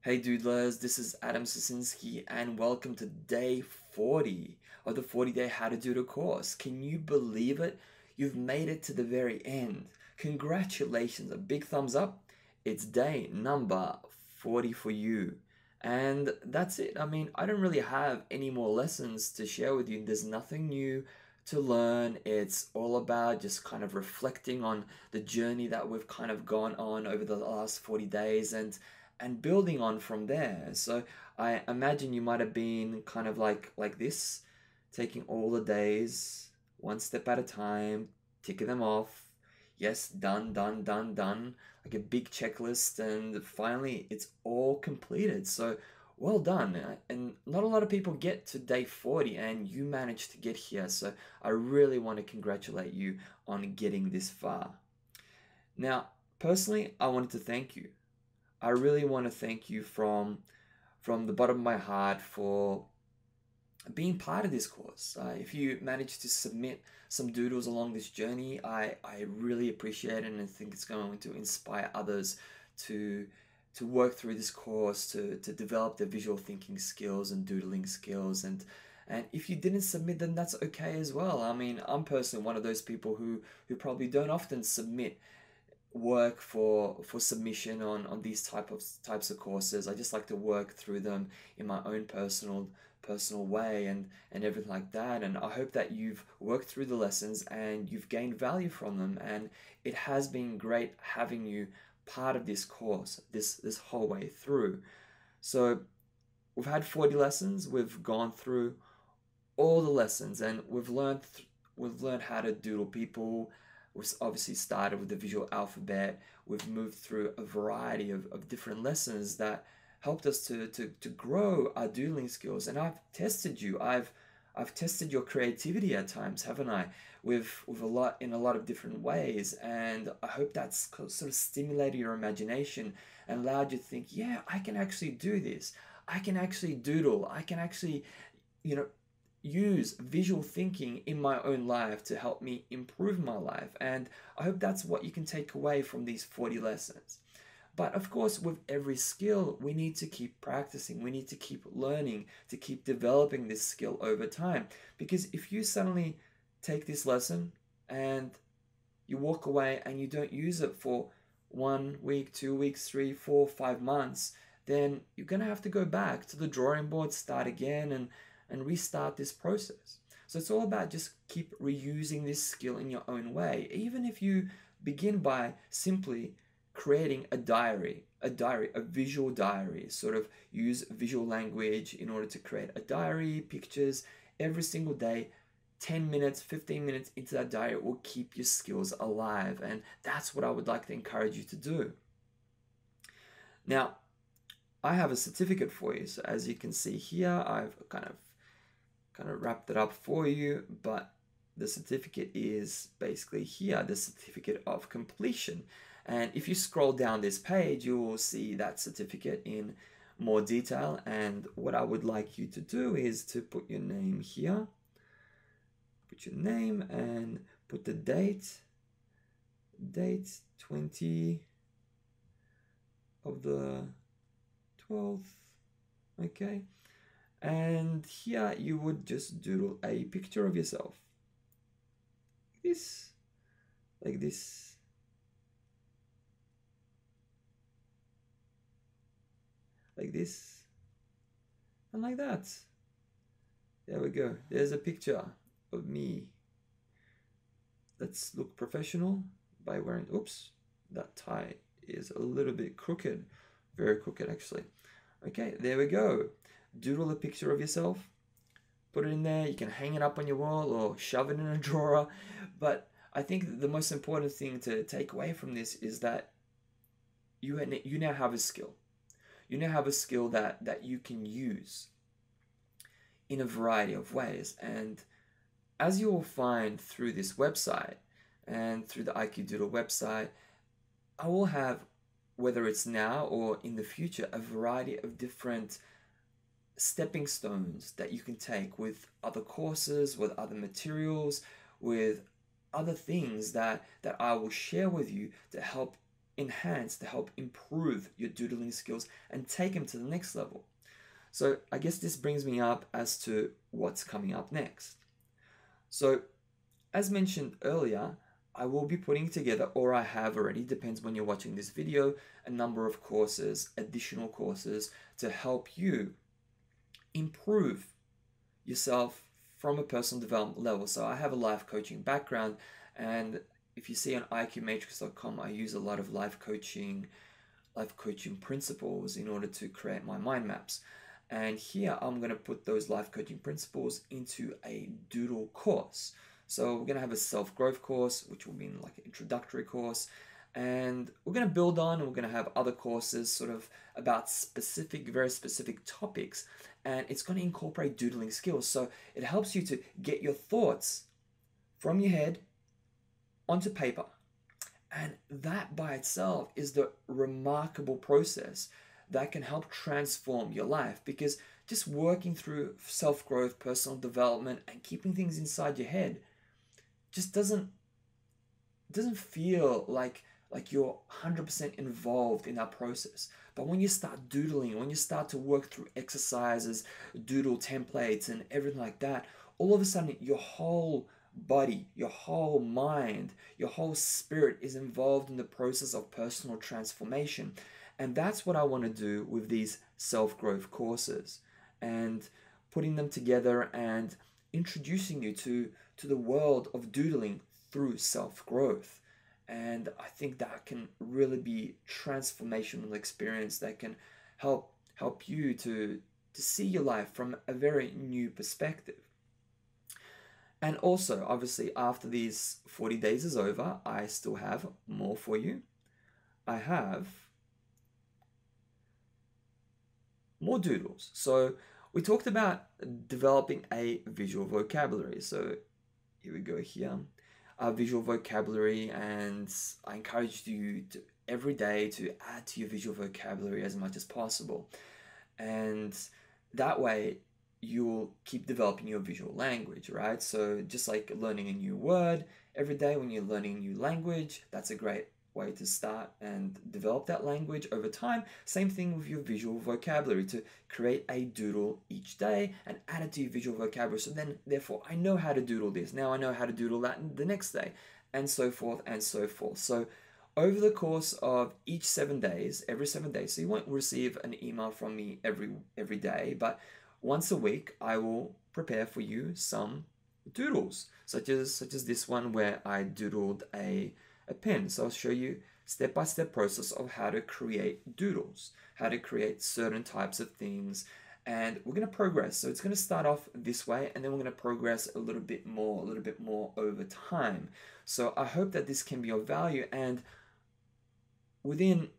Hey Doodlers, this is Adam Sosinski and welcome to day 40 of the 40-day How to Doodle course. Can you believe it? You've made it to the very end. Congratulations, a big thumbs up. It's day number 40 for you. And that's it. I mean, I don't really have any more lessons to share with you. There's nothing new to learn. It's all about just kind of reflecting on the journey that we've kind of gone on over the last 40 days and building on from there. So I imagine you might have been kind of like this, taking all the days one step at a time, ticking them off. Yes, done, done, done, done. Like a big checklist, and finally it's all completed. So well done. And not a lot of people get to day 40, and you managed to get here. So I really want to congratulate you on getting this far. Now, personally, I wanted to thank you. I really want to thank you from the bottom of my heart for being part of this course. If you manage to submit some doodles along this journey, I really appreciate it, and I think it's going to inspire others to to work through this course to develop their visual thinking skills and doodling skills. And if you didn't submit, then that's okay as well. I mean, I'm personally one of those people who probably don't often submit work for submission on these types of courses. I just like to work through them in my own personal way and everything like that. And I hope that you've worked through the lessons and you've gained value from them. And it has been great having you part of this course this whole way through. So we've had 40 lessons. We've gone through all the lessons, and we've learned how to doodle people. We've obviously started with the visual alphabet. We've moved through a variety of different lessons that helped us to grow our doodling skills. And I've tested you. I've tested your creativity at times, haven't I? With a lot in a lot of different ways. And I hope that's sort of stimulated your imagination and allowed you to think, yeah, I can actually do this. I can actually doodle. I can actually, you know, use visual thinking in my own life to help me improve my life. And I hope that's what you can take away from these 40 lessons. But of course, with every skill, we need to keep practicing. We need to keep learning, to keep developing this skill over time. Because if you suddenly take this lesson and you walk away and you don't use it for 1 week, 2 weeks, 3, 4, 5 months, then you're going to have to go back to the drawing board, start again, and restart this process. So it's all about just keep reusing this skill in your own way. Even if you begin by simply creating a visual diary, sort of use visual language in order to create a diary, pictures every single day. 10 minutes, 15 minutes into that diary will keep your skills alive. And that's what I would like to encourage you to do. Now, I have a certificate for you. So as you can see here, I've kind of wrapped it up for you, but the certificate is basically here, the certificate of completion. And if you scroll down this page, you will see that certificate in more detail. And what I would like you to do is to put your name here, put your name and put the date 20 of the 12th, okay? And here you would just doodle a picture of yourself. This, like this. Like this. And like that. There we go. There's a picture of me. Let's look professional by wearing, oops, that tie is a little bit crooked. Very crooked actually. Okay, there we go. Doodle a picture of yourself, put it in there. You can hang it up on your wall or shove it in a drawer. But I think the most important thing to take away from this is that you now have a skill. You now have a skill that you can use in a variety of ways. And as you will find through this website and through the IQ Doodle website, I will have, whether it's now or in the future, a variety of different stepping stones that you can take with other courses, with other materials, with other things that I will share with you to help enhance, to help improve your doodling skills and take them to the next level. So I guess this brings me up as to what's coming up next. So as mentioned earlier, I will be putting together, or I have already, depends when you're watching this video, a number of courses, additional courses to help you improve yourself from a personal development level. So I have a life coaching background, and if you see on iqmatrix.com, I use a lot of life coaching principles in order to create my mind maps. And here I'm going to put those life coaching principles into a Doodle course. So we're going to have a self-growth course, which will be like an introductory course. And we're going to build on, and we're going to have other courses sort of about very specific topics. And it's going to incorporate doodling skills. So it helps you to get your thoughts from your head onto paper. And that by itself is the remarkable process that can help transform your life, because just working through self-growth, personal development, and keeping things inside your head just doesn't feel like you're 100% involved in that process. But when you start doodling, when you start to work through exercises, doodle templates, and everything like that, all of a sudden your whole body, your whole mind, your whole spirit is involved in the process of personal transformation. And that's what I want to do with these self-growth courses, and putting them together and introducing you to the world of doodling through self-growth. And I think that can really be transformational experience that can help you to see your life from a very new perspective. And also, obviously, after these 40 days is over, I still have more for you. I have more doodles. So we talked about developing a visual vocabulary. So here we go here, visual vocabulary, and I encourage you to every day to add to your visual vocabulary as much as possible. And that way you'll keep developing your visual language, right? So just like learning a new word every day, when you're learning a new language, that's a great way to start and develop that language over time. Same thing with your visual vocabulary, to create a doodle each day and add it to your visual vocabulary. So then, therefore, I know how to doodle this. Now I know how to doodle that the next day, and so forth and so forth. So over the course of each 7 days, every 7 days, so you won't receive an email from me every day, but once a week, I will prepare for you some doodles, such as this one where I doodled a pen. So I'll show you step-by-step process of how to create doodles, how to create certain types of things, and we're going to progress. So it's going to start off this way, and then we're going to progress a little bit more over time. So I hope that this can be of value, and within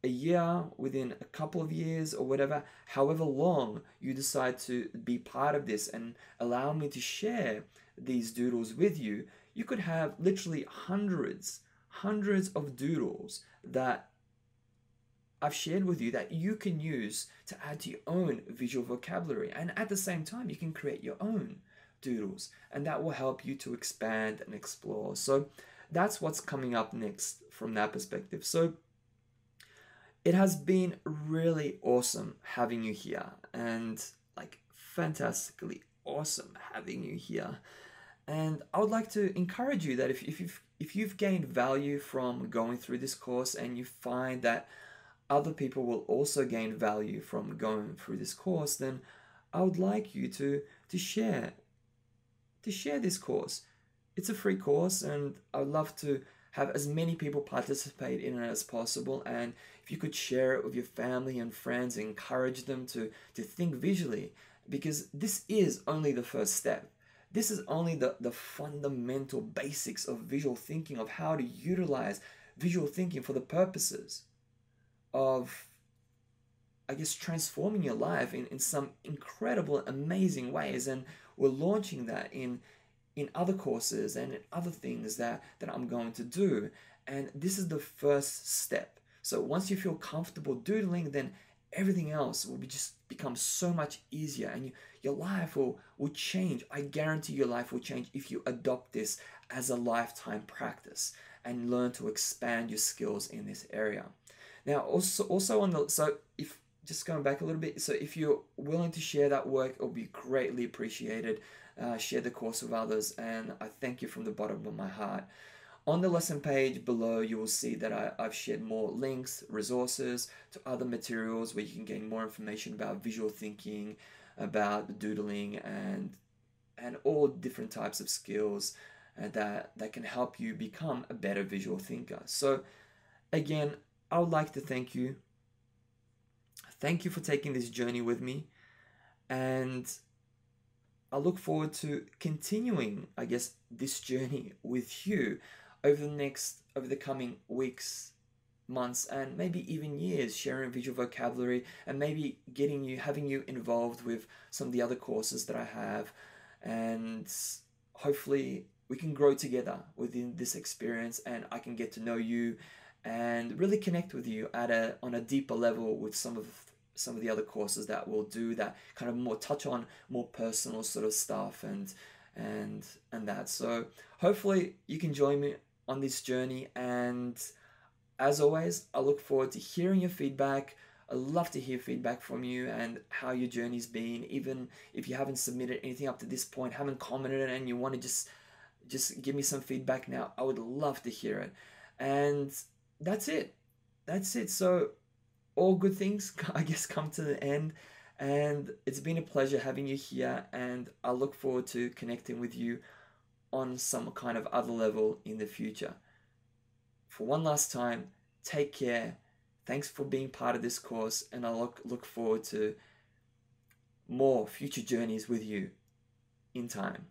a year, within a couple of years, or whatever, however long you decide to be part of this and allow me to share these doodles with you, you could have literally hundreds of doodles that I've shared with you that you can use to add to your own visual vocabulary. And at the same time, you can create your own doodles, and that will help you to expand and explore. So that's what's coming up next from that perspective. So it has been really awesome having you here, and like fantastically awesome having you here. And I would like to encourage you that if you've gained value from going through this course, and you find that other people will also gain value from going through this course, then I would like you to share this course. It's a free course, and I would love to have as many people participate in it as possible. And if you could share it with your family and friends, encourage them to think visually, because this is only the first step. This is only the fundamental basics of visual thinking, of how to utilize visual thinking for the purposes of, I guess, transforming your life in some incredible, amazing ways. And we're launching that in other courses and in other things that I'm going to do. And this is the first step. So once you feel comfortable doodling, then everything else will just become so much easier, and your life will change. I guarantee your life will change if you adopt this as a lifetime practice. and learn to expand your skills in this area. Now, also on the, so if just going back a little bit, so if you're willing to share that work, it'll be greatly appreciated. Share the course with others, and I thank you from the bottom of my heart. On the lesson page below, you will see that I've shared more links, resources to other materials where you can gain more information about visual thinking, about doodling, and all different types of skills that can help you become a better visual thinker. So again, I would like to thank you. Thank you for taking this journey with me, and I look forward to continuing, I guess, this journey with you over the coming weeks, months, and maybe even years, sharing visual vocabulary and maybe having you involved with some of the other courses that I have, and hopefully we can grow together within this experience, and I can get to know you and really connect with you on a deeper level with some of the other courses that we'll do that kind of more touch on more personal sort of stuff and that. So hopefully you can join me on this journey, and as always, I look forward to hearing your feedback. I love to hear feedback from you and how your journey's been. Even if you haven't submitted anything up to this point, haven't commented, and you want to just give me some feedback now, I would love to hear it. And that's it. That's it. So all good things, I guess, come to the end. And it's been a pleasure having you here. And I look forward to connecting with you on some kind of other level in the future. For one last time, take care. Thanks for being part of this course. And I look forward to more future journeys with you in time.